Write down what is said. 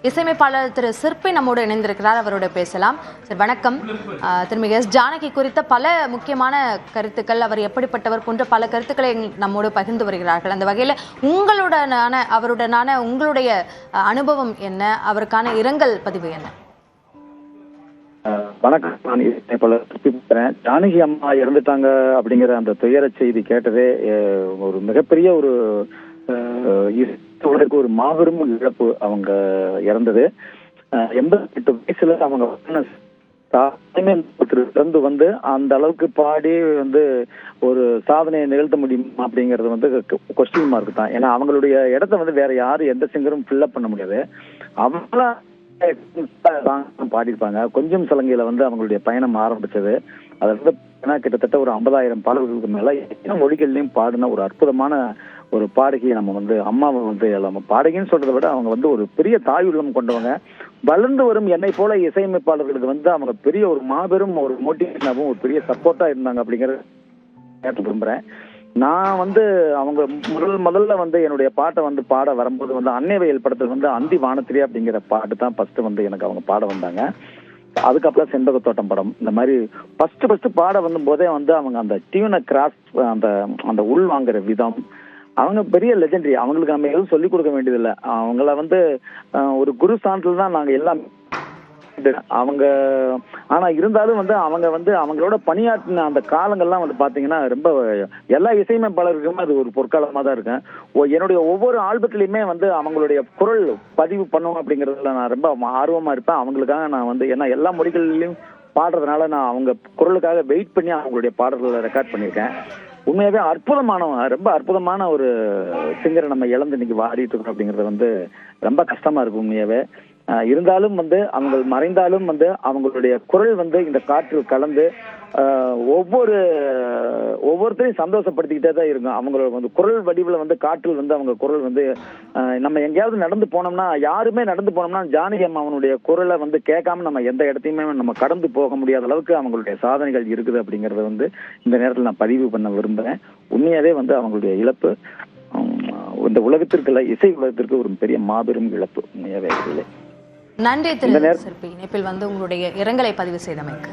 இசையமைப்பாளர் திரு சிற்பி நம்மோடு இணைந்திருக்கிறார். அவரோட பேசலாம். சார் வணக்கம். திருமிகு எஸ் ஜானகி குறித்த பல முக்கியமான கருத்துக்கள், அவர் எப்படிப்பட்டவர் போன்ற பல கருத்துக்களை நம்மோடு பகிர்ந்து வருகிறார்கள். அந்த வகையில் அவருடனான உங்களுடைய அனுபவம் என்ன, அவருக்கான இரங்கல் பதிவு என்ன? வணக்கம். நான் இசையமைப்பாளர் சிற்பி பேசுறேன். ஜானகி அம்மா இறந்துட்டாங்க அப்படிங்கிற அந்த துயர செய்தி கேட்டதே ஒரு மிகப்பெரிய ஒரு ஒரு மாபெரும் இழப்பு. அவங்க இறந்தது 88 வயசுல. அவங்க இறந்து வந்து அந்த அளவுக்கு பாடி வந்து ஒரு சாதனையை நிகழ்த்த முடியும் அப்படிங்கறது வந்து கொஸ்டின் மார்க் தான். ஏன்னா அவங்களுடைய இடத்த வந்து வேற யாரும் எந்த சிங்கரும் ஃபில் பண்ண முடியாது. அவங்களா பாடியிருப்பாங்க. கொஞ்சம் சலங்கையில வந்து அவங்களுடைய பயணம் ஆரம்பிச்சது. அது வந்து கிட்டத்தட்ட ஒரு 50,000 பாடல்களுக்கு மேல மொழிகள்லயும் பாடின ஒரு அற்புதமான ஒரு பாடகியை நம்ம வந்து அம்மாவை வந்து நம்ம பாடகின்னு சொல்றதை விட அவங்க வந்து ஒரு பெரிய தாயுள்ளம் கொண்டவங்க. வளர்ந்து வரும் என்னை போல இசையமைப்பாளர்களுக்கு வந்து அவங்க பெரிய ஒரு மாபெரும் ஒரு மோட்டிவேஷனாகவும் ஒரு பெரிய சப்போர்ட்டா இருந்தாங்க அப்படிங்கறத விரும்புறேன். நான் வந்து அவங்க முதல்ல வந்து என்னுடைய பாட்டை வந்து பாட வரும்போது வந்து அன்னைவயல் படத்துல வந்து அந்தி வானத்திலே அப்படிங்கிற பாட்டு தான் ஃபர்ஸ்ட் வந்து எனக்கு அவங்க பாட வந்தாங்க. அதுக்கப்புறம் செண்பக தோட்டம் படம், இந்த மாதிரி ஃபர்ஸ்ட் பாட வந்த போதே வந்து அவங்க அந்த டியூனை கிராஸ் அந்த உள் வாங்குற விதம், அவங்க பெரிய லெஜெண்டரி. அவங்களுக்கு நம்ம எதுவும் சொல்லிக் கொடுக்க வேண்டியதில்லை. அவங்கள வந்து ஒரு குரு ஸ்தானத்துல தான் நாங்க எல்லாம் அவங்க. ஆனா இருந்தாலும் வந்து அவங்க வந்து அவங்களோட பணியாற்றின அந்த காலங்கள்லாம் வந்து பாத்தீங்கன்னா ரொம்ப எல்லா இசையமைப்பாளருக்குமே அது ஒரு பொற்காலமா தான் இருக்கேன். என்னுடைய ஒவ்வொரு ஆல்பத்திலயுமே வந்து அவங்களுடைய குரல் பதிவு பண்ணுவோம் அப்படிங்கறதுல நான் ரொம்ப ஆர்வமா இருப்பேன். அவங்களுக்காக நான் வந்து ஏன்னா எல்லா மொழிகளிலும் பாடுறதுனால நான் அவங்க குரலுக்காக வெயிட் பண்ணி அவங்களுடைய பாடல்களை ரெக்கார்ட் பண்ணியிருக்கேன். உண்மையாவே ரொம்ப அற்புதமான ஒரு சிங்கரை நம்ம இழந்து இன்னைக்கு வாடிட்டு இருக்கோம் அப்படிங்கறது வந்து ரொம்ப கஷ்டமா இருக்கு உண்மையாவே. இருந்தாலும் வந்து அவங்க மறைந்தாலும் வந்து அவங்களுடைய குரல் வந்து இந்த காற்றில் கலந்து ஒவ்வொருத்தரையும் சந்தோஷப்படுத்திக்கிட்டே தான் இருக்கும். அவங்களோட வந்து குரல் வடிவில் வந்து காற்றில் வந்து அவங்க குரல் வந்து நம்ம எங்கேயாவது நடந்து போனோம்னா, யாருமே நடந்து போனோம்னா ஜானகி அம்மா அவனுடைய குரலை வந்து கேட்காம நம்ம எந்த இடத்தையுமே நம்ம கடந்து போக முடியாத அளவுக்கு அவங்களுடைய சாதனைகள் இருக்குது அப்படிங்கறத வந்து இந்த நேரத்தில் நான் பதிவு பண்ண விரும்புறேன். உண்மையாவே வந்து அவங்களுடைய இழப்பு இந்த உலகத்திற்கு இல்ல, இசை உலகத்திற்கு ஒரு பெரிய மாபெரும் இழப்பு உண்மையாவே இல்லை. நன்றி திரு சிற்பி. இணைப்பில் வந்து உங்களுடைய இரங்கலை பதிவு செய்தமைக்கு.